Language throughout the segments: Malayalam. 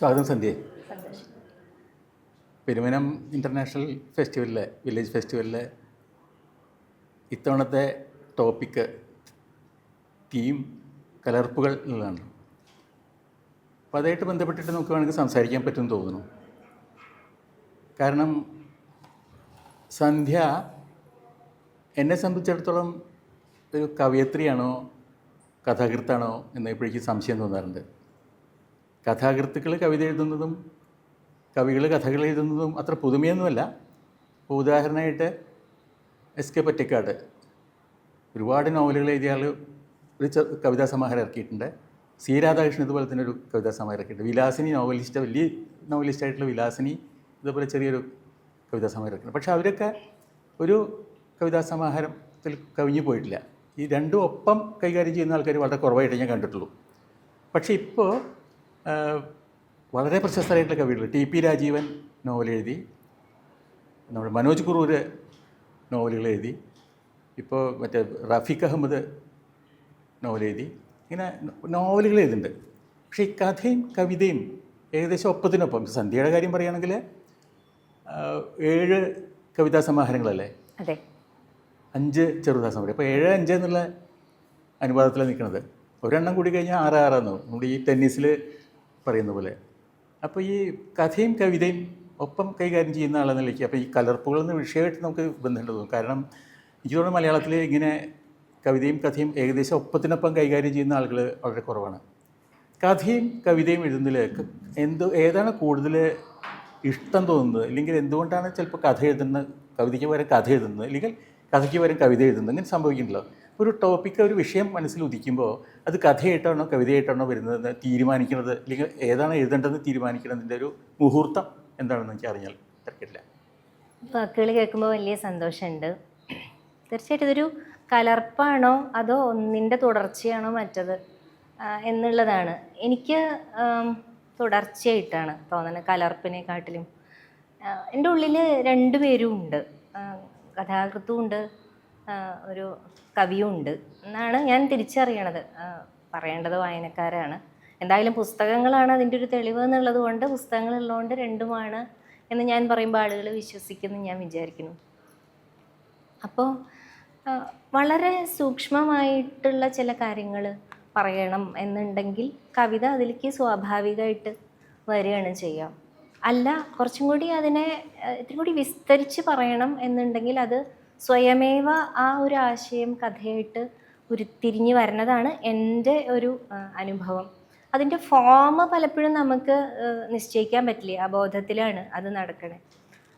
സ്വാഗതം സന്ധ്യ. സന്തോഷം. പെരുമനം ഇൻ്റർനാഷണൽ ഫെസ്റ്റിവലിലെ വില്ലേജ് ഫെസ്റ്റിവലിലെ ഇത്തവണത്തെ ടോപ്പിക്ക് തീം കലർപ്പുകൾ എന്നുള്ളതാണ്. അപ്പോൾ അതായിട്ട് ബന്ധപ്പെട്ടിട്ട് നമുക്ക് വേണമെങ്കിൽ സംസാരിക്കാൻ പറ്റുമെന്ന് തോന്നുന്നു. കാരണം സന്ധ്യ എന്നെ സംബന്ധിച്ചിടത്തോളം ഒരു കവയത്രിയാണോ കഥാകൃത്താണോ എന്ന് ഇപ്പോഴേക്ക് സംശയം തോന്നാറുണ്ട്. കഥാകൃത്തുക്കൾ കവിത എഴുതുന്നതും കവികൾ കഥകൾ എഴുതുന്നതും അത്ര പുതുമയൊന്നുമല്ല. ഇപ്പോൾ ഉദാഹരണമായിട്ട് എസ്.കെ. പൊറ്റക്കാട് ഒരുപാട് നോവലുകൾ എഴുതിയ ആൾ ഒരു കവിതാ സമാഹാരം ഇറക്കിയിട്ടുണ്ട്. സി രാധാകൃഷ്ണൻ ഇതുപോലെ തന്നെ ഒരു കവിതാ സമാഹാരം ഇറക്കിയിട്ടുണ്ട്. വിലാസിനി നോവലിസ്റ്റ്, വലിയ നോവലിസ്റ്റായിട്ടുള്ള വിലാസിനി ഇതുപോലെ ചെറിയൊരു കവിതാ സമാഹാരം ഇറക്കിയിട്ടുണ്ട്. പക്ഷേ അവരൊക്കെ ഒരു കവിതാ സമാഹാരത്തിൽ കവിഞ്ഞു പോയിട്ടില്ല. ഈ രണ്ടും ഒപ്പം കൈകാര്യം ചെയ്യുന്ന ആൾക്കാർ വളരെ കുറവായിട്ട് ഞാൻ കണ്ടിട്ടുള്ളൂ. പക്ഷേ ഇപ്പോൾ വളരെ പ്രശസ്തരായിട്ടുള്ള കവികൾ ടി.പി. രാജീവൻ നോവൽ എഴുതി, നമ്മുടെ മനോജ് കുറൂർ നോവലുകൾ എഴുതി, ഇപ്പോൾ മറ്റേ റഫീഖ് അഹമ്മദ് നോവൽ എഴുതി, ഇങ്ങനെ നോവലുകൾ എഴുതുന്നുണ്ട്. പക്ഷേ ഈ കഥയും കവിതയും ഏകദേശം ഒപ്പത്തിനൊപ്പം. സന്ധ്യയുടെ കാര്യം പറയുകയാണെങ്കിൽ 7 കവിതാ സമാഹാരങ്ങളല്ലേ, അതെ, 5 ചെറുകഥാ സമാഹാരം. അപ്പോൾ 7-5 എന്നുള്ള അനുപാതത്തിലാണ് നിൽക്കുന്നത്. ഒരെണ്ണം കൂടി കഴിഞ്ഞാൽ 6-6 നമ്മുടെ ഈ ടെന്നീസിൽ പറയുന്ന പോലെ. അപ്പോൾ ഈ കഥയും കവിതയും ഒപ്പം കൈകാര്യം ചെയ്യുന്ന ആളെന്നിലേക്ക് അപ്പോൾ ഈ കലർപ്പുകൾ എന്ന വിഷയമായിട്ട് നമുക്ക് ബന്ധമുണ്ട് തോന്നും. കാരണം എനിക്ക് തോന്നുന്നു മലയാളത്തിൽ ഇങ്ങനെ കവിതയും കഥയും ഏകദേശം ഒപ്പത്തിനൊപ്പം കൈകാര്യം ചെയ്യുന്ന ആളുകൾ വളരെ കുറവാണ്. കഥയും കവിതയും എഴുതുന്നതിൽ ഏതാണ് കൂടുതൽ ഇഷ്ടം തോന്നുന്നത്, അല്ലെങ്കിൽ എന്തുകൊണ്ടാണ് ചിലപ്പോൾ കഥ എഴുതുന്നത്, കവിതയ്ക്ക് പകരം കഥ എഴുതുന്നത്, അല്ലെങ്കിൽ കഥയ്ക്ക് പകരം കവിത എഴുതുന്നത്, അങ്ങനെ സംഭവിക്കുന്നുണ്ടല്ലോ. ഒരു ടോപ്പിക്ക്, ഒരു വിഷയം മനസ്സിൽ ഉദിക്കുമ്പോൾ അത് കഥയായിട്ടാണോ കവിതയായിട്ടാണോ വരുന്നതെന്ന് തീരുമാനിക്കുന്നത്, അല്ലെങ്കിൽ ഏതാണ് എഴുതേണ്ടതെന്ന് തീരുമാനിക്കുന്നതിൻ്റെ ഒരു മുഹൂർത്തം എന്താണെന്ന് എനിക്ക് അറിഞ്ഞാൽ തിരക്കില്ല. വാക്കുകൾ കേൾക്കുമ്പോൾ വലിയ സന്തോഷമുണ്ട്. തീർച്ചയായിട്ടും ഇതൊരു കലർപ്പാണോ അതോ ഒന്നിൻ്റെ തുടർച്ചയാണോ മറ്റത് എന്നുള്ളതാണ്. എനിക്ക് തുടർച്ചയായിട്ടാണ് തോന്നുന്നത് കലർപ്പിനെക്കാട്ടിലും. എൻ്റെ ഉള്ളിൽ 2 പേരും ഉണ്ട്, കഥാകൃത്തും ഉണ്ട്, ഒരു കവിയും ഉണ്ട് എന്നാണ് ഞാൻ തിരിച്ചറിയണത്. പറയേണ്ടത് വായനക്കാരാണ്. എന്തായാലും പുസ്തകങ്ങളാണ് അതിൻ്റെ ഒരു തെളിവ് എന്നുള്ളത് കൊണ്ട്, പുസ്തകങ്ങളുള്ളതുകൊണ്ട് രണ്ടുമാണ് എന്ന് ഞാൻ പറയുമ്പോൾ ആളുകൾ വിശ്വസിക്കുന്നു ഞാൻ വിചാരിക്കുന്നു. അപ്പോൾ വളരെ സൂക്ഷ്മമായിട്ടുള്ള ചില കാര്യങ്ങൾ പറയണം എന്നുണ്ടെങ്കിൽ കവിത അതിലേക്ക് സ്വാഭാവികമായിട്ട് വരികയാണ് ചെയ്യാം. അല്ല, കുറച്ചും കൂടി അതിനെ ഇത്തിരി കൂടി വിസ്തരിച്ച് പറയണം എന്നുണ്ടെങ്കിൽ അത് സ്വയമേവ ആ ഒരു ആശയം കഥയായിട്ട് ഉരുത്തിരിഞ്ഞ് വരുന്നതാണ് എൻ്റെ ഒരു അനുഭവം. അതിൻ്റെ ഫോം പലപ്പോഴും നമുക്ക് നിശ്ചയിക്കാൻ പറ്റില്ല, അബോധത്തിലാണ് അത് നടക്കണേ.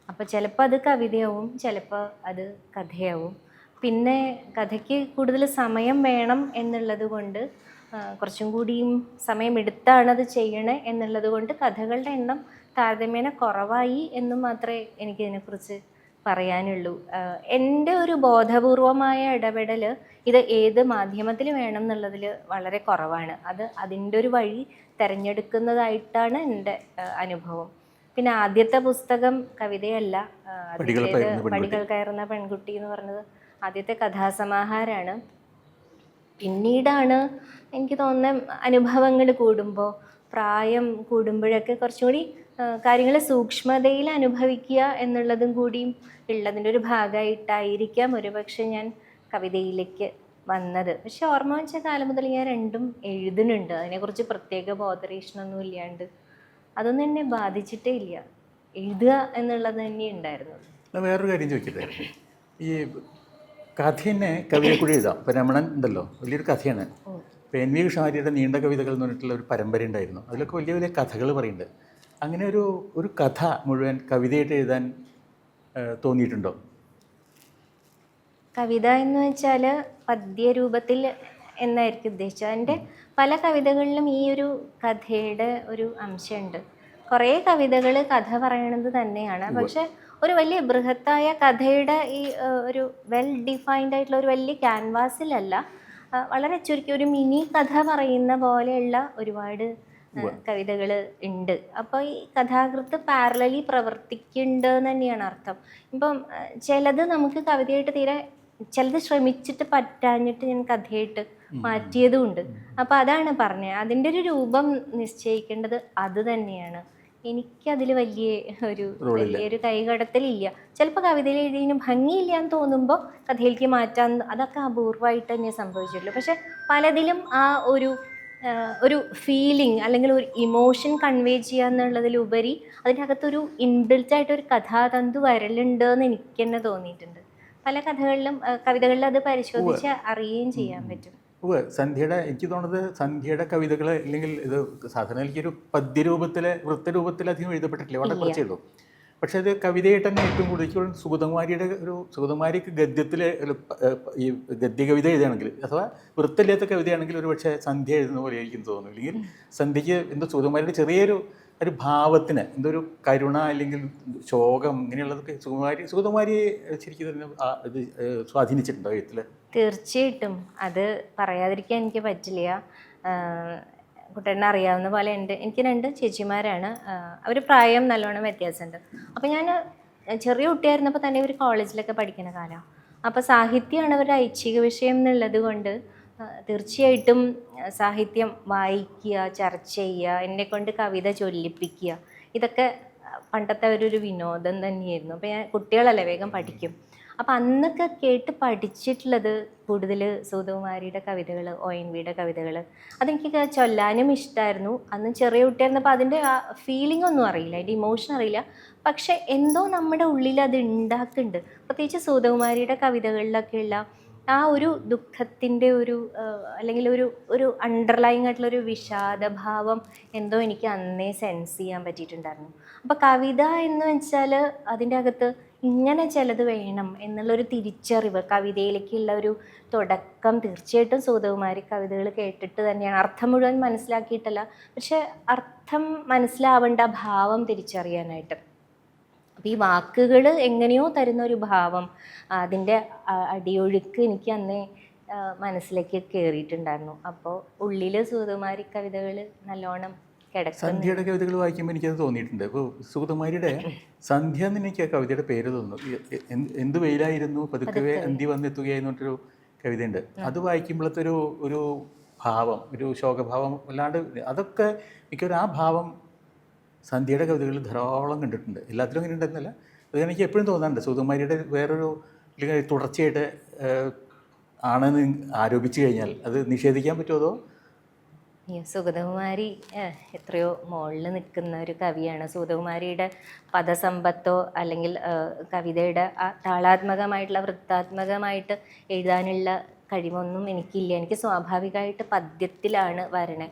അപ്പോൾ ചിലപ്പോൾ അത് കവിതയാവും, ചിലപ്പോൾ അത് കഥയാവും. പിന്നെ കഥയ്ക്ക് കൂടുതൽ സമയം വേണം എന്നുള്ളത് കൊണ്ട്, കുറച്ചും കൂടിയും സമയമെടുത്താണ് അത് ചെയ്യണേ എന്നുള്ളത് കൊണ്ട് കഥകളുടെ എണ്ണം താരതമ്യേന കുറവായി എന്നും മാത്രമേ എനിക്കിതിനെക്കുറിച്ച് പറയാനുള്ളൂ. എൻ്റെ ഒരു ബോധപൂർവമായ ഇടപെടൽ ഇത് ഏത് മാധ്യമത്തിൽ വേണം എന്നുള്ളതിൽ വളരെ കുറവാണ്. അത് അതിൻ്റെ ഒരു വഴി തിരഞ്ഞെടുക്കുന്നതായിട്ടാണ് എൻ്റെ അനുഭവം. പിന്നെ ആദ്യത്തെ പുസ്തകം കവിതയല്ല, പടികൾ കയറുന്ന പെൺകുട്ടി എന്ന് പറഞ്ഞത് ആദ്യത്തെ കഥാസമാഹാരമാണ്. പിന്നീടാണ് എനിക്ക് തോന്നുന്ന അനുഭവങ്ങൾ കൂടുമ്പോൾ, പ്രായം കൂടുമ്പോഴൊക്കെ കുറച്ചും കൂടി കാര്യങ്ങൾ സൂക്ഷ്മതയിൽ അനുഭവിക്കുക എന്നുള്ളതും കൂടിയും ഉള്ളതിൻ്റെ ഒരു ഭാഗമായിട്ടായിരിക്കാം ഒരുപക്ഷെ ഞാൻ കവിതയിലേക്ക് വന്നത്. പക്ഷെ ഓർമ്മ വെച്ച കാലം മുതൽ ഞാൻ രണ്ടും എഴുതുന്നുണ്ട്. അതിനെക്കുറിച്ച് പ്രത്യേക ബോധറേഷനൊന്നും ഇല്ലാണ്ട് അതൊന്നും എന്നെ ബാധിച്ചിട്ടേ ഇല്ല. എഴുതുക എന്നുള്ളത് തന്നെ ഉണ്ടായിരുന്നു. വേറൊരു കാര്യം ചോദിക്കട്ടെ, ഈ കഥയെ കവിതയെ കൂടി എഴുതാം. ഇപ്പം രമണൻ ഉണ്ടല്ലോ, വലിയൊരു കഥയാണ്. ഇപ്പം എൻ.വി. കൃഷ്ണവാര്യരുടെ നീണ്ട കവിതകൾ എന്ന് പറഞ്ഞിട്ടുള്ള ഒരു പരമ്പര ഉണ്ടായിരുന്നു. അതിലൊക്കെ വലിയ വലിയ കഥകൾ പറയുന്നുണ്ട്. അങ്ങനെ ഒരു കഥ മുഴുവൻ കവിതയായിട്ട് എഴുതാൻ തോന്നിയിട്ടുണ്ടോ? കവിത എന്ന് വെച്ചാൽ പദ്യരൂപത്തിൽ എന്നായിരിക്കും ഉദ്ദേശിച്ചത്. എൻ്റെ പല കവിതകളിലും ഈ ഒരു കഥയുടെ ഒരു അംശമുണ്ട്. കുറേ കവിതകൾ കഥ പറയണത് തന്നെയാണ്, പക്ഷെ ഒരു വലിയ ബൃഹത്തായ കഥയുടെ ഈ ഒരു വെൽ ഡിഫൈൻഡ് ആയിട്ടുള്ള ഒരു വലിയ ക്യാൻവാസിലല്ല, വളരെ ചുരുക്കി ഒരു മിനി കഥ പറയുന്ന പോലെയുള്ള ഒരുപാട് കവിതകൾ ഉണ്ട്. അപ്പോൾ ഈ കഥാകൃത്ത് പാരലലി പ്രവർത്തിക്കുന്നുണ്ട് എന്ന് തന്നെയാണ് അർത്ഥം. ഇപ്പം ചിലത് നമുക്ക് കവിതയായിട്ട് തീരെ ചിലത് ശ്രമിച്ചിട്ട് പറ്റാഞ്ഞിട്ട് ഞാൻ കഥയായിട്ട് മാറ്റിയതുമുണ്ട്. അപ്പോൾ അതാണ് പറഞ്ഞത്, അതിൻ്റെ ഒരു രൂപം നിശ്ചയിക്കേണ്ടത് അത് തന്നെയാണ്. എനിക്കതിൽ വലിയൊരു കൈകടത്തലില്ല. ചിലപ്പോൾ കവിതയിൽ എഴുതിയതിന് ഭംഗിയില്ല എന്ന് തോന്നുമ്പോൾ കഥയിലേക്ക് മാറ്റാൻ, അതൊക്കെ അപൂർവമായിട്ട് തന്നെ സംഭവിച്ചിട്ടുള്ളൂ. പക്ഷെ പലതിലും ആ ഒരു ഫീലിംഗ് അല്ലെങ്കിൽ ഒരു ഇമോഷൻ കൺവേ ചെയ്യുക എന്നുള്ളതിലുപരി അതിനകത്തൊരു ഇൻബിൽറ്റ് ആയിട്ടൊരു കഥാതന്തു വരലുണ്ട് എന്ന് എനിക്ക് തന്നെ തോന്നിയിട്ടുണ്ട്. പല കഥകളിലും കവിതകളിലും അത് പരിശോധിച്ച് അറിയുകയും ചെയ്യാൻ പറ്റും. സന്ധ്യയുടെ, എനിക്ക് തോന്നുന്നത് സന്ധ്യയുടെ കവിതകൾ അല്ലെങ്കിൽ ഇത് സാധാരണ എനിക്കൊരു പദ്യരൂപത്തിൽ വൃത്തരൂപത്തിലധികം എഴുതപ്പെട്ടിട്ടില്ല, വളരെ കുറച്ചേ ഉള്ളൂ. പക്ഷെ അത് കവിതയായിട്ട് തന്നെ ഏറ്റവും കൂടുതൽ സുഗതകുമാരിക്ക് ഗദ്യത്തിൽ ഈ ഗദ്യ കവിത എഴുതുകയാണെങ്കിൽ അഥവാ വൃത്തമില്ലാത്ത കവിതയാണെങ്കിൽ ഒരു പക്ഷേ സന്ധ്യ എഴുതുന്ന പോലെ എനിക്ക് തോന്നുന്നു. അല്ലെങ്കിൽ സന്ധ്യയ്ക്ക് എന്തോ സുഗതകുമാരിയുടെ ചെറിയൊരു ഭാവത്തിന് എന്തോ ഒരു കരുണ അല്ലെങ്കിൽ ശോകം ഇങ്ങനെയുള്ളതൊക്കെ സുഗതകുമാരിയെ ശരിക്കും തന്നെ ഇത് സ്വാധീനിച്ചിട്ടുണ്ടോ എഴുത്തിൽ? തീർച്ചയായിട്ടും, അത് പറയാതിരിക്കാൻ എനിക്ക് പറ്റില്ല. കുട്ടേട്ടനെ അറിയാവുന്ന പോലെ എനിക്ക് 2 ചേച്ചിമാരാണ്. അവർ പ്രായം നല്ലോണം വ്യത്യാസമുണ്ട്. അപ്പോൾ ഞാൻ ചെറിയ കുട്ടിയായിരുന്നപ്പോൾ തന്നെ ഇവർ കോളേജിലൊക്കെ പഠിക്കുന്ന കാലമാണ്. അപ്പോൾ സാഹിത്യമാണ് അവരുടെ ഐച്ഛിക വിഷയം എന്നുള്ളത് കൊണ്ട് തീർച്ചയായിട്ടും സാഹിത്യം വായിക്കുക, ചർച്ച ചെയ്യുക, എന്നെക്കൊണ്ട് കവിത ചൊല്ലിപ്പിക്കുക, ഇതൊക്കെ പണ്ടത്തെ ഒരു വിനോദം തന്നെയായിരുന്നു. അപ്പോൾ ഞാൻ കുട്ടികളല്ലേ വേഗം പഠിക്കും. അപ്പം അന്നൊക്കെ കേട്ട് പഠിച്ചിട്ടുള്ളത് കൂടുതൽ സുഗതകുമാരിയുടെ കവിതകൾ, ONVയുടെ കവിതകൾ. അതെനിക്ക് ചൊല്ലാനും ഇഷ്ടമായിരുന്നു. അന്ന് ചെറിയ കുട്ടിയായിരുന്നപ്പോൾ അതിൻ്റെ ആ ഫീലിംഗ് ഒന്നും അറിയില്ല, അതിൻ്റെ ഇമോഷൻ അറിയില്ല. പക്ഷെ എന്തോ നമ്മുടെ ഉള്ളിൽ അത് ഉണ്ടാക്കുന്നുണ്ട്. പ്രത്യേകിച്ച് സുഗതകുമാരിയുടെ കവിതകളിലൊക്കെയുള്ള ആ ഒരു ദുഃഖത്തിൻ്റെ അല്ലെങ്കിൽ ഒരു അണ്ടർലൈങ് ആയിട്ടുള്ളൊരു വിഷാദഭാവം എന്തോ എനിക്ക് അന്നേ സെൻസ് ചെയ്യാൻ പറ്റിയിട്ടുണ്ടായിരുന്നു. അപ്പോൾ കവിത എന്ന് വെച്ചാൽ അതിൻ്റെ അകത്ത് ഇങ്ങനെ ചിലത് വേണം എന്നുള്ളൊരു തിരിച്ചറിവ്, കവിതയിലേക്കുള്ള ഒരു തുടക്കം തീർച്ചയായിട്ടും സുഗതകുമാരി കവിതകൾ കേട്ടിട്ട് തന്നെയാണ്. അർത്ഥം മുഴുവൻ മനസ്സിലാക്കിയിട്ടല്ല, പക്ഷെ അർത്ഥം മനസ്സിലാവേണ്ട ഭാവം തിരിച്ചറിയാനായിട്ട്. അപ്പോൾ ഈ വാക്കുകൾ എങ്ങനെയോ തരുന്ന ഒരു ഭാവം, അതിൻ്റെ അടിയൊഴുക്ക് എനിക്ക് അന്നേ മനസ്സിലേക്ക് കയറിയിട്ടുണ്ടായിരുന്നു. അപ്പോൾ ഉള്ളിൽ സുഗതകുമാരി കവിതകൾ നല്ലോണം കിടക്കും. സന്ധ്യയുടെ കവിതകൾ വായിക്കുമ്പോൾ എനിക്കത് തോന്നിയിട്ടുണ്ട്. ഇപ്പോൾ സുഗതകുമാരിയുടെ സന്ധ്യ എന്ന് എനിക്ക് ആ കവിതയുടെ പേര് തോന്നുന്നു. എന്ത് വെയിലായിരുന്നു പതുക്കവേ അന്തി വന്നെത്തുകയെന്നൊരു കവിതയുണ്ട്. അത് വായിക്കുമ്പോഴത്തെ ഒരു ഭാവം, ഒരു ശോകഭാവം അല്ലാണ്ട് അതൊക്കെ എനിക്കൊരു ആ ഭാവം സന്ധ്യയുടെ കവിതകളിൽ ധാരാളം കണ്ടിട്ടുണ്ട്. എല്ലാത്തിലും അങ്ങനെ ഉണ്ടെന്നല്ല, അത് എനിക്ക് എപ്പോഴും തോന്നാറുണ്ട്. സുഗതകുമാരിയുടെ വേറൊരു തുടർച്ചയായിട്ട് ആണെന്ന് ആരോപിച്ചു കഴിഞ്ഞാൽ അത് നിഷേധിക്കാൻ പറ്റുമോ? അതോ സുഗതകുമാരി എത്രയോ മുകളിൽ നിൽക്കുന്ന ഒരു കവിയാണ്. സുഗതകുമാരിയുടെ പദസമ്പത്തോ അല്ലെങ്കിൽ കവിതയുടെ താളാത്മകമായിട്ടുള്ള വൃത്താത്മകമായിട്ട് എഴുതാനുള്ള കഴിവൊന്നും എനിക്കില്ല. എനിക്ക് സ്വാഭാവികമായിട്ട് പദ്യത്തിലാണ് വരണേ,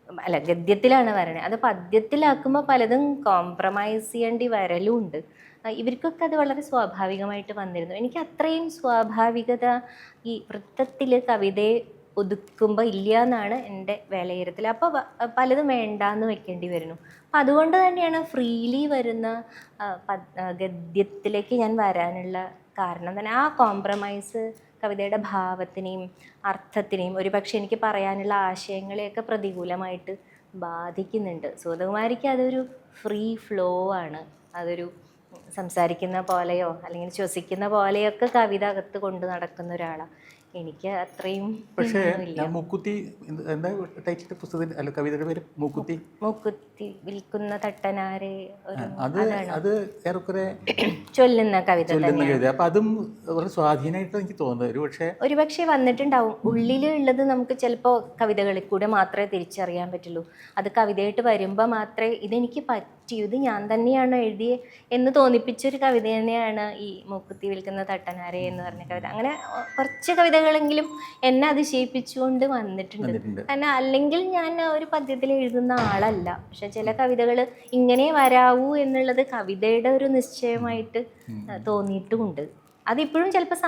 അല്ല ഗദ്യത്തിലാണ് വരണേ. അത് പദ്യത്തിലാക്കുമ്പോൾ പലതും കോംപ്രമൈസ് ചെയ്യേണ്ടി വരലും ഉണ്ട്. ഇവർക്കൊക്കെ അത് വളരെ സ്വാഭാവികമായിട്ട് വന്നിരുന്നു. എനിക്ക് അത്രയും സ്വാഭാവികത ഈ വൃത്തത്തിൽ കവിതയെ ഒതുക്കുമ്പോൾ ഇല്ല എന്നാണ് എൻ്റെ വിലയിരുത്തൽ. അപ്പോൾ പലതും വേണ്ടാന്ന് വെക്കേണ്ടി വരുന്നു. അപ്പം അതുകൊണ്ട് തന്നെയാണ് ഫ്രീലി വരുന്ന ഗദ്യത്തിലേക്ക് ഞാൻ വരാനുള്ള കാരണം തന്നെ. ആ കോംപ്രമൈസ് കവിതയുടെ ഭാവത്തിനെയും അർത്ഥത്തിനെയും ഒരുപക്ഷെ എനിക്ക് പറയാനുള്ള ആശയങ്ങളെയൊക്കെ പ്രതികൂലമായിട്ട് ബാധിക്കുന്നുണ്ട്. സുഗതകുമാരിക്ക് അതൊരു ഫ്രീ ഫ്ലോ ആണ്. അതൊരു സംസാരിക്കുന്ന പോലെയോ അല്ലെങ്കിൽ ശ്വസിക്കുന്ന പോലെയൊക്കെ കവിത അകത്ത് കൊണ്ട് നടക്കുന്ന ഒരാളാണ്. എനിക്ക് അത്രയും. പക്ഷേ മൂക്കുത്തി എന്താ ടൈറ്റിൽ പുസ്തകത്തിന്റെ അല്ല കവിതയുടെ പേര്? മൂക്കുത്തി വിൽക്കുന്ന തട്ടനാരെ, അത് ഏറെക്കുറെ ചൊല്ലുന്ന കവിത. അപ്പൊ അതും വളരെ സ്വാധീനമായിട്ട് എനിക്ക് തോന്നുന്നത് ഒരുപക്ഷെ വന്നിട്ടുണ്ടാവും. ഉള്ളിലുള്ളത് നമുക്ക് ചിലപ്പോൾ കവിതകളിൽ കൂടെ മാത്രമേ തിരിച്ചറിയാൻ പറ്റുള്ളൂ. അത് കവിതയായിട്ട് വരുമ്പോൾ മാത്രമേ ഇതെനിക്ക് പറ്റൂ, ഇത് ഞാൻ തന്നെയാണ് എഴുതിയത് എന്ന് തോന്നിപ്പിച്ചൊരു കവിത തന്നെയാണ് ഈ മൂക്കുത്തി വിൽക്കുന്ന തട്ടനാരെ എന്ന് പറഞ്ഞ കവിത. അങ്ങനെ കുറച്ച് കവിതകളെങ്കിലും എന്നെ അതിശയിപ്പിച്ചുകൊണ്ട് വന്നിട്ടുണ്ട്. കാരണം അല്ലെങ്കിൽ ഞാൻ ഒരു പദ്യത്തിൽ എഴുതുന്ന ആളല്ല. പക്ഷെ ചില കവിതകൾ ഇങ്ങനെ വരാവൂ എന്നുള്ളത് കവിതയുടെ ഒരു നിശ്ചയമായിട്ട് തോന്നിയിട്ടുമുണ്ട്. അതിപ്പോഴും ചിലപ്പോൾ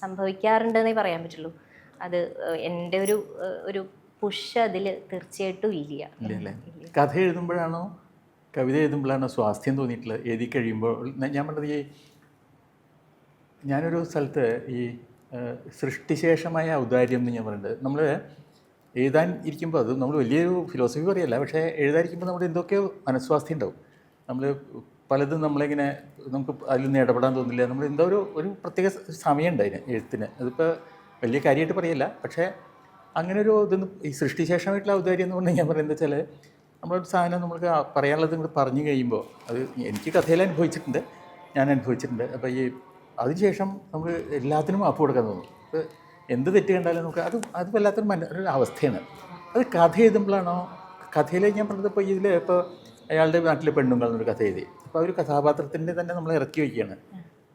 സംഭവിക്കാറുണ്ടെന്നേ പറയാൻ പറ്റുള്ളൂ. അത് എൻ്റെ ഒരു പുഷ് അതിൽ തീർച്ചയായിട്ടും ഇല്ല. കഥ എഴുതുമ്പോഴാണോ കവിത എഴുതുമ്പോഴാണോ സ്വാസ്ഥ്യം തോന്നിയിട്ടുള്ളത്? എഴുതി കഴിയുമ്പോൾ ഞാൻ പറഞ്ഞത് ഞാനൊരു സ്ഥലത്ത് ഈ സൃഷ്ടിശേഷമായ ഔദാര്യം എന്ന് ഞാൻ പറയുന്നത്, നമ്മൾ എഴുതാൻ ഇരിക്കുമ്പോൾ അത് നമ്മൾ വലിയൊരു ഫിലോസഫി പറയല്ല, പക്ഷേ എഴുതാതിരിക്കുമ്പോൾ നമ്മുടെ എന്തൊക്കെയോ മനസ്വാസ്ഥ്യം ഉണ്ടാവും. നമ്മൾ പലതും നമ്മളിങ്ങനെ നമുക്ക് അതിൽ നിന്ന് ഇടപെടാൻ തോന്നില്ല. നമ്മൾ എന്തോ ഒരു പ്രത്യേക സമയമുണ്ട് അതിന് എഴുത്തിന്. അതിപ്പോൾ വലിയ കാര്യമായിട്ട് പറയില്ല, പക്ഷേ അങ്ങനെ ഒരു ഇതൊന്നും ഈ സൃഷ്ടിശേഷമായിട്ടുള്ള ഔദാര്യം എന്ന് പറഞ്ഞാൽ ഞാൻ പറയുന്നത് വെച്ചാൽ നമ്മളൊരു സാധനം നമുക്ക് പറയാനുള്ളത് ഇങ്ങോട്ട് പറഞ്ഞു കഴിയുമ്പോൾ അത് എനിക്ക് കഥയിൽ അനുഭവിച്ചിട്ടുണ്ട്, ഞാൻ അനുഭവിച്ചിട്ടുണ്ട്. അപ്പോൾ ഈ അതിനുശേഷം നമുക്ക് എല്ലാത്തിനും മാപ്പ് കൊടുക്കാൻ തോന്നും. ഇപ്പോൾ എന്ത് തെറ്റ് കണ്ടാലും നമുക്ക് അത് വല്ലാത്തൊരു ഒരു അവസ്ഥയാണ്. അത് കഥ എഴുതുമ്പോഴാണോ, കഥയിൽ ഞാൻ പറഞ്ഞത് ഇപ്പോൾ ഇതിൽ ഇപ്പോൾ അയാളുടെ നാട്ടിലെ പെണ്ണുങ്ങൾ എന്നൊരു കഥ എഴുതി, അപ്പോൾ ആ ഒരു കഥാപാത്രത്തിൻ്റെ തന്നെ നമ്മൾ ഇറക്കി വയ്ക്കുകയാണ്.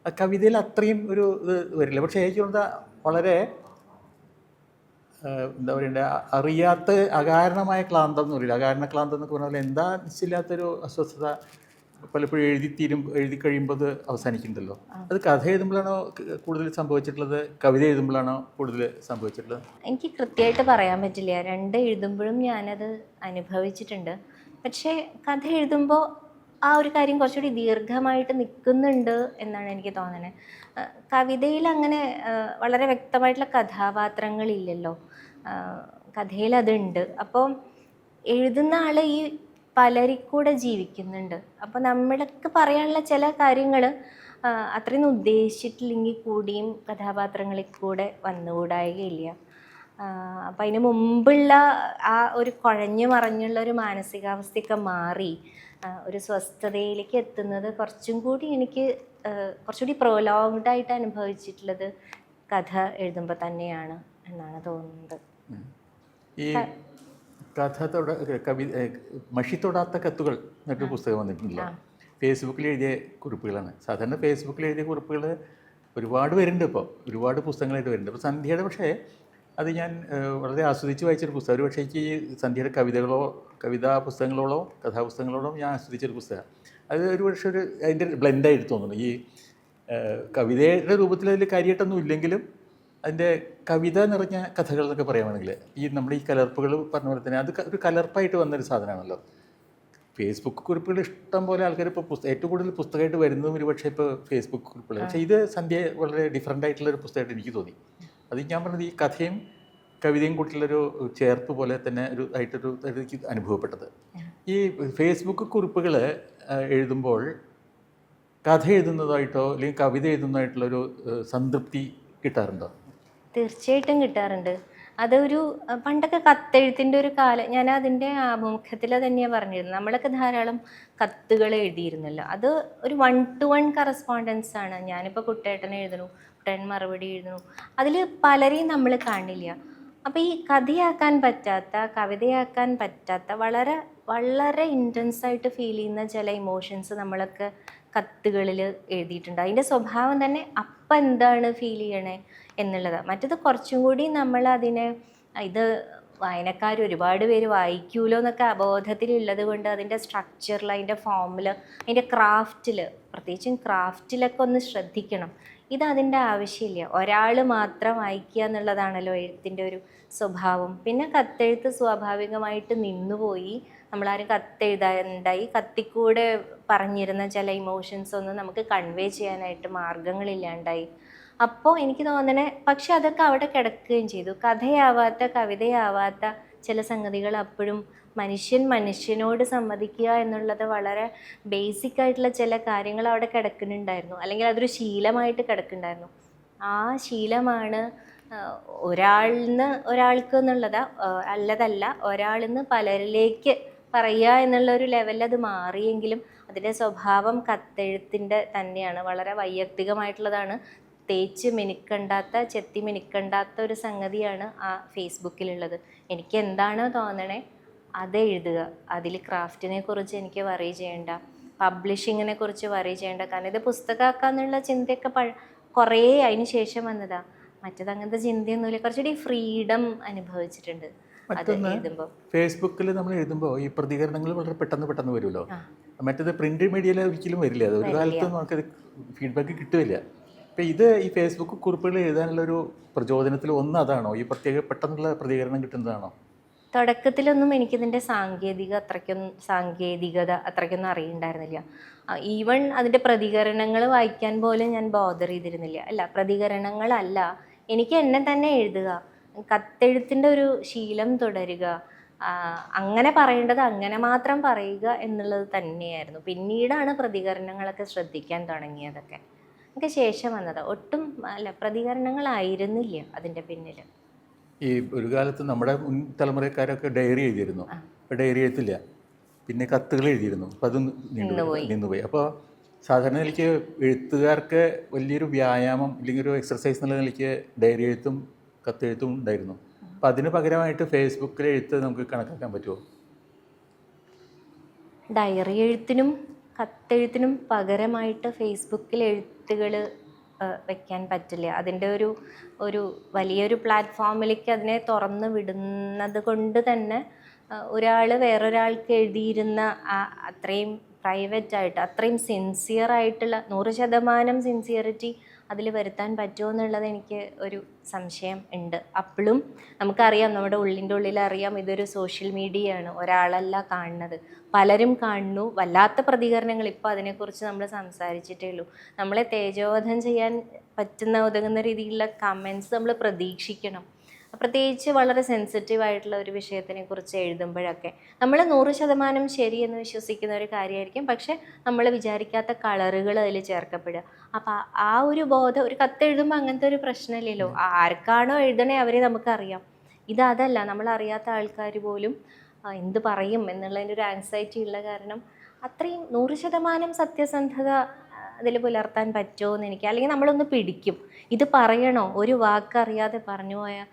ആ കവിതയിൽ അത്രയും ഒരു ഇത് വരില്ല. പക്ഷേ എനിക്ക് തോന്നുന്നത് വളരെ എന്താ പറയണ്ടേ, അറിയാത്ത അകാരണമായ ക്ലാന്തം എന്ന് പറയില്ല, അകാരണ ക്ലാന്തം എന്നൊക്കെ പറഞ്ഞാൽ എന്താ നിശ്ചയില്ലാത്തൊരു അസ്വസ്ഥത പലപ്പോഴും എഴുതി കഴിയുമ്പോൾ അത് അവസാനിക്കുന്നുണ്ടല്ലോ. അത് കഥ എഴുതുമ്പോഴാണോ കൂടുതൽ സംഭവിച്ചിട്ടുള്ളത്, കവിത എഴുതുമ്പോഴാണോ കൂടുതൽ സംഭവിച്ചിട്ടുള്ളത്? എനിക്ക് കൃത്യമായിട്ട് പറയാൻ പറ്റില്ല. രണ്ട് എഴുതുമ്പോഴും ഞാനത് അനുഭവിച്ചിട്ടുണ്ട്. പക്ഷേ കഥ എഴുതുമ്പോൾ ആ ഒരു കാര്യം കുറച്ചുകൂടി ദീർഘമായിട്ട് നിൽക്കുന്നുണ്ട് എന്നാണ് എനിക്ക് തോന്നുന്നത്. കവിതയിൽ അങ്ങനെ വളരെ വ്യക്തമായിട്ടുള്ള കഥാപാത്രങ്ങളില്ലല്ലോ. കഥയിൽ അതുണ്ട്. അപ്പോൾ എഴുതുന്ന ആൾ ഈ പലരിക്കൂടെ ജീവിക്കുന്നുണ്ട്. അപ്പോൾ നമ്മൾക്ക് പറയാനുള്ള ചില കാര്യങ്ങൾ അത്രയൊന്നും ഉദ്ദേശിച്ചിട്ടില്ലെങ്കിൽ കൂടിയും കഥാപാത്രങ്ങളിൽ കൂടെ വന്നുകൂടായികയില്ല. അപ്പം അതിന് മുമ്പുള്ള ആ ഒരു കുഴഞ്ഞു മറിഞ്ഞുള്ള ഒരു മാനസികാവസ്ഥയൊക്കെ മാറി ഒരു സ്വസ്ഥതയിലേക്ക് എത്തുന്നത് കുറച്ചും കൂടി എനിക്ക് കുറച്ചുകൂടി പ്രൊലോങ്ഡായിട്ട് അനുഭവിച്ചിട്ടുള്ളത് കഥ എഴുതുമ്പോൾ തന്നെയാണ് എന്നാണ് തോന്നുന്നത്. ഈ മഷി തൊടാത്ത കത്തുകൾ എന്നൊരു പുസ്തകം വന്നിട്ടുണ്ടല്ലോ. ഫേസ്ബുക്കിൽ എഴുതിയ കുറിപ്പുകളാണ്. സാധാരണ ഫേസ്ബുക്കിൽ എഴുതിയ കുറിപ്പുകൾ ഒരുപാട് പേരുണ്ട്, ഇപ്പോൾ ഒരുപാട് പുസ്തകങ്ങളായിട്ട് വരുന്നുണ്ട്. അപ്പോൾ സന്ധ്യയുടെ പക്ഷേ അത് ഞാൻ വളരെ ആസ്വദിച്ച് വായിച്ചൊരു പുസ്തകം. ഒരു പക്ഷേ എനിക്ക് സന്ധ്യയുടെ കവിതാ പുസ്തകങ്ങളോളോ കഥാപുസ്തകങ്ങളോടോ ഞാൻ ആസ്വദിച്ചൊരു പുസ്തകമാണ്. അത് ഒരു പക്ഷേ അതിൻ്റെ ബ്ലെൻഡായിട്ട് തോന്നുന്നു. ഈ കവിതയുടെ രൂപത്തിൽ അതിൽ കാര്യമായിട്ടൊന്നും ഇല്ലെങ്കിലും അതിൻ്റെ കവിത നിറഞ്ഞ കഥകൾ എന്നൊക്കെ പറയുകയാണെങ്കിൽ ഈ നമ്മുടെ ഈ കലർപ്പുകൾ പറഞ്ഞ പോലെ തന്നെ അത് ഒരു കലർപ്പായിട്ട് വന്നൊരു സാധനമാണല്ലോ. ഫേസ്ബുക്ക് കുറിപ്പുകൾ ഇഷ്ടം പോലെ ആൾക്കാർ ഇപ്പോൾ ഏറ്റവും കൂടുതൽ പുസ്തകമായിട്ട് വരുന്നതും ഒരു പക്ഷേ ഇപ്പോൾ ഫേസ്ബുക്ക് കുറിപ്പുകൾ. പക്ഷേ ഇത് സന്ധ്യ വളരെ ഡിഫറൻ്റ് ആയിട്ടുള്ളൊരു പുസ്തകമായിട്ട് എനിക്ക് തോന്നി. അത് ഞാൻ പറഞ്ഞത് ഈ കഥയും കവിതയും കൂട്ടിയുള്ളൊരു ചേർപ്പ് പോലെ തന്നെ ആയിട്ടൊരു എനിക്ക് അനുഭവപ്പെട്ടത്. ഈ ഫേസ്ബുക്ക് കുറിപ്പുകൾ എഴുതുമ്പോൾ കഥ എഴുതുന്നതായിട്ടോ അല്ലെങ്കിൽ കവിത എഴുതുന്നതായിട്ടുള്ളൊരു സംതൃപ്തി കിട്ടാറുണ്ടോ? തീർച്ചയായിട്ടും കിട്ടാറുണ്ട്. അതൊരു പണ്ടൊക്കെ കത്തെഴുത്തിൻ്റെ ഒരു കാലം, ഞാൻ അതിൻ്റെ ആമുഖത്തിൽ തന്നെയാണ് പറഞ്ഞിരുന്നത്. നമ്മളൊക്കെ ധാരാളം കത്തുകൾ എഴുതിയിരുന്നല്ലോ. അത് ഒരു 1-to-1 കറസ്പോണ്ടൻസ് ആണ്. ഞാനിപ്പോൾ കുട്ടേട്ടനെ എഴുതണു, കുട്ടേട്ടൻ മറുപടി എഴുതണു, അതിൽ പലരെയും നമ്മൾ കാണില്ല. അപ്പോൾ ഈ കഥയാക്കാൻ പറ്റാത്ത, കവിതയാക്കാൻ പറ്റാത്ത വളരെ വളരെ ഇൻറ്റൻസായിട്ട് ഫീൽ ചെയ്യുന്ന ചില ഇമോഷൻസ് നമ്മളൊക്കെ കത്തുകളിൽ എഴുതിയിട്ടുണ്ട്. അതിൻ്റെ സ്വഭാവം തന്നെ അപ്പം എന്താണ് ഫീൽ ചെയ്യണേ എന്നുള്ളതാണ്. മറ്റത് കുറച്ചും കൂടി നമ്മൾ അതിനെ, ഇത് വായനക്കാർ ഒരുപാട് പേര് വായിക്കൂലോ എന്നൊക്കെ അബോധത്തിലുള്ളത് കൊണ്ട് അതിൻ്റെ സ്ട്രക്ചറിൽ, അതിൻ്റെ ഫോമിൽ, അതിൻ്റെ ക്രാഫ്റ്റിൽ, പ്രത്യേകിച്ചും ക്രാഫ്റ്റിലൊക്കെ ഒന്ന് ശ്രദ്ധിക്കണം. ഇതതിൻ്റെ ആവശ്യമില്ല. ഒരാൾ മാത്രം വായിക്കുക എന്നുള്ളതാണല്ലോ എഴുത്തിൻ്റെ ഒരു സ്വഭാവം. പിന്നെ കത്തെഴുത്ത് സ്വാഭാവികമായിട്ട് നിന്നുപോയി. നമ്മളാരും കത്തെഴുതാനുണ്ടായി, കത്തിക്കൂടെ പറഞ്ഞിരുന്ന ചില ഇമോഷൻസ് ഒന്നും നമുക്ക് കൺവേ ചെയ്യാനായിട്ട് മാർഗങ്ങളില്ലാണ്ടായി. അപ്പോൾ എനിക്ക് തോന്നണേ, പക്ഷെ അതൊക്കെ അവിടെ കിടക്കുകയും ചെയ്തു. കഥയാവാത്ത, കവിതയാവാത്ത ചില സംഗതികൾ അപ്പോഴും മനുഷ്യനോട് സംവദിക്കുക എന്നുള്ളത് വളരെ ബേസിക് ആയിട്ടുള്ള ചില കാര്യങ്ങൾ അവിടെ കിടക്കുന്നുണ്ടായിരുന്നു. അല്ലെങ്കിൽ അതൊരു ശീലമായിട്ട് കിടക്കുന്നുണ്ടായിരുന്നു. ആ ശീലമാണ് ഒരാൾക്ക് എന്നുള്ളതാ അല്ലതല്ല, ഒരാളിൽ നിന്ന് പലരിലേക്ക് പറയുക എന്നുള്ളൊരു ലെവലിൽ അത് മാറിയെങ്കിലും അതിൻ്റെ സ്വഭാവം കത്തെഴുത്തിൻ്റെ തന്നെയാണ്. വളരെ വൈയക്തികമായിട്ടുള്ളതാണ്. തേച്ച് മിനുക്കണ്ടാത്ത, ചെത്തി മിനുക്കണ്ടാത്ത ഒരു സംഗതിയാണ് ആ ഫേസ്ബുക്കിലുള്ളത്. എനിക്ക് എന്താണോ തോന്നണേ അത് എഴുതുക. അതിൽ ക്രാഫ്റ്റിനെ കുറിച്ച് എനിക്ക് വറി ചെയ്യേണ്ട, പബ്ലിഷിങ്ങിനെ കുറിച്ച് വറി ചെയ്യേണ്ട. കാരണം ഇത് പുസ്തകമാക്കാന്നുള്ള ചിന്തയൊക്കെ കുറേ അതിന് ശേഷം വന്നതാ. മറ്റത് അങ്ങനത്തെ ചിന്തയൊന്നുമില്ല. കുറച്ചുകൂടി ഫ്രീഡം അനുഭവിച്ചിട്ടുണ്ട് അത് എഴുതുമ്പോൾ. ഫേസ്ബുക്കിൽ നമ്മൾ എഴുതുമ്പോൾ ഈ പ്രതികരണങ്ങൾ വളരെ പെട്ടെന്ന് വരുമല്ലോ. മറ്റേത് പ്രിന്റ് മീഡിയയിൽ ഒരിക്കലും വരില്ല. അത് ഒരു കാലത്ത് നമുക്കത് ഫീഡ്ബാക്ക് കിട്ടുമില്ല. അപ്പം ഈ ഫേസ്ബുക്ക് കുറിപ്പുകൾ എഴുതാനുള്ളൊരു പ്രചോദനത്തിൽ ഒന്ന് അതാണോ, ഈ പ്രത്യേക പെട്ടെന്നുള്ള പ്രതികരണം കിട്ടുന്നതാണോ? തുടക്കത്തിലൊന്നും എനിക്കിതിൻ്റെ സാങ്കേതികത അത്രയ്ക്കൊന്നും അറിയണ്ടായിരുന്നില്ല. ഈവൺ അതിൻ്റെ പ്രതികരണങ്ങൾ വായിക്കാൻ പോലും ഞാൻ ബോദർ ചെയ്തിരുന്നില്ല. പ്രതികരണങ്ങളല്ല, എനിക്ക് എന്നെ തന്നെ എഴുതുക, കത്തെഴുത്തിൻ്റെ ഒരു ശീലം തുടരുക, അങ്ങനെ പറയേണ്ടത് അങ്ങനെ മാത്രം പറയുക എന്നുള്ളത് തന്നെയായിരുന്നു. പിന്നീടാണ് പ്രതികരണങ്ങളൊക്കെ ശ്രദ്ധിക്കാൻ തുടങ്ങിയതൊക്കെ. എനിക്ക് ശേഷം വന്നത് ഒട്ടും അല്ല, പ്രതികരണങ്ങളായിരുന്നില്ല അതിൻ്റെ പിന്നിൽ. ഈ ഒരു കാലത്ത് നമ്മുടെ മുൻ തലമുറക്കാരൊക്കെ ഡയറി എഴുതിയിരുന്നു. ഇപ്പോൾ ഡയറി എഴുത്തില്ല, പിന്നെ കത്തുകൾ എഴുതിയിരുന്നു. അപ്പോൾ അത് നിന്നുപോയി. അപ്പോൾ സാധാരണ നിലയ്ക്ക് എഴുത്തുകാർക്ക് വലിയൊരു വ്യായാമം അല്ലെങ്കിൽ ഒരു എക്സർസൈസ് എന്നുള്ള നിലയ്ക്ക് ഡയറി എഴുത്തും കത്തെഴുത്തും ഉണ്ടായിരുന്നു. അപ്പോൾ അതിന് പകരമായിട്ട് ഫേസ്ബുക്കിൽ എഴുത്ത് നമുക്ക് കണക്കാക്കാൻ പറ്റുമോ? ഡയറി എഴുത്തിനും കത്തെഴുത്തിനും പകരമായിട്ട് ഫേസ്ബുക്കിൽ എഴുത്തുകൾ വെക്കാൻ പറ്റില്ല. അതിൻ്റെ ഒരു വലിയൊരു പ്ലാറ്റ്ഫോമിലേക്ക് അതിനെ തുറന്ന് വിടുന്നത് കൊണ്ട് തന്നെ ഒരാൾ വേറൊരാൾക്ക് എഴുതിയിരുന്ന അത്രയും പ്രൈവറ്റായിട്ട് അത്രയും സിൻസിയറായിട്ടുള്ള 100% സിൻസിയറിറ്റി അതിൽ വരുത്താൻ പറ്റുമോ എന്നുള്ളത് എനിക്ക് ഒരു സംശയം ഉണ്ട്. അപ്പോഴും നമുക്കറിയാം, നമ്മുടെ ഉള്ളിൻ്റെ ഉള്ളിൽ അറിയാം, ഇതൊരു സോഷ്യൽ മീഡിയയാണ്, ഒരാളല്ല കാണുന്നത്, പലരും കാണുന്നു. വല്ലാത്ത പ്രതികരണങ്ങൾ. ഇപ്പോൾ അതിനെക്കുറിച്ച് നമ്മൾ സംസാരിച്ചിട്ടേ ഉള്ളൂ. നമ്മളെ തേജോവധം ചെയ്യാൻ ഉതകുന്ന രീതിയിലുള്ള കമൻസ് നമ്മൾ പ്രതീക്ഷിക്കണം. പ്രത്യേകിച്ച് വളരെ സെൻസിറ്റീവ് ആയിട്ടുള്ള ഒരു വിഷയത്തിനെ കുറിച്ച് എഴുതുമ്പോഴൊക്കെ നമ്മൾ 100% ശരിയെന്ന് വിശ്വസിക്കുന്ന ഒരു കാര്യമായിരിക്കും, പക്ഷെ നമ്മൾ വിചാരിക്കാത്ത കളറുകൾ അതിൽ ചേർക്കപ്പെടുക. അപ്പം ആ ഒരു ബോധം, ഒരു കത്തെഴുതുമ്പോൾ അങ്ങനത്തെ ഒരു പ്രശ്നമില്ലല്ലോ. ആർക്കാണോ എഴുതണേ അവരെ നമുക്കറിയാം. ഇതല്ല, നമ്മളറിയാത്ത ആൾക്കാർ പോലും എന്ത് പറയും എന്നുള്ളതിൻ്റെ ഒരു ആൻസൈറ്റി ഉള്ള കാരണം അത്രയും 100% സത്യസന്ധത അതിൽ പുലർത്താൻ പറ്റുമോ എന്ന് എനിക്ക്, അല്ലെങ്കിൽ നമ്മളൊന്ന് പിടിക്കും, ഇത് പറയണോ, ഒരു വാക്കറിയാതെ പറഞ്ഞു പോയാൽ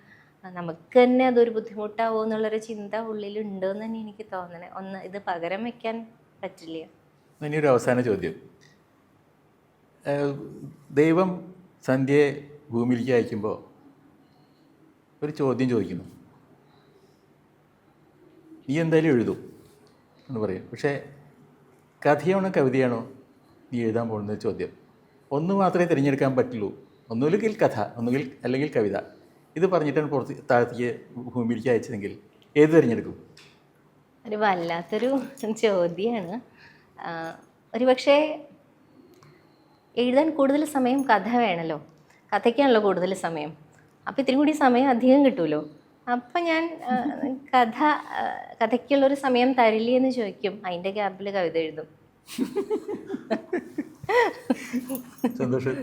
നമുക്ക് തന്നെ അതൊരു ബുദ്ധിമുട്ടാവോ എന്നുള്ളൊരു ചിന്ത ഉള്ളിലുണ്ട് എന്ന് തന്നെ എനിക്ക് തോന്നണേ. ഇത് പകരം വയ്ക്കാൻ പറ്റില്ല. ഇനിയൊരു അവസാന ചോദ്യം. ദൈവം സന്ധ്യയെ ഭൂമിയിലേക്ക് അയക്കുമ്പോൾ ഒരു ചോദ്യം ചോദിക്കുന്നു, നീ എന്തായാലും എഴുതും എന്ന് പറയും, പക്ഷേ കഥയാണോ കവിതയാണോ നീ എഴുതാൻ പോകുന്ന ചോദ്യം. ഒന്ന് മാത്രമേ തിരഞ്ഞെടുക്കാൻ പറ്റുള്ളൂ, ഒന്നുകിൽ കഥ, അല്ലെങ്കിൽ കവിത. ഇത് പറഞ്ഞിട്ടാണ് താഴത്തേക്ക് ഭൂമിയിലേക്ക് അയച്ചതെങ്കിൽ ഏത് തിരഞ്ഞെടുക്കും? ഒരു വല്ലാത്തൊരു ചോദ്യമാണ്. ഒരുപക്ഷെ എഴുതാൻ കൂടുതൽ സമയം കഥ വേണമല്ലോ, കഥയ്ക്കാണല്ലോ കൂടുതൽ സമയം. അപ്പോൾ ഇത്തിരി കൂടി സമയം അധികം കിട്ടുമല്ലോ. അപ്പം ഞാൻ കഥയ്ക്കുള്ളൊരു സമയം തരില്ലേ എന്ന് ചോദിക്കും, അതിൻ്റെ ഗ്യാപ്പിൽ കവിത എഴുതും. സന്തോഷം.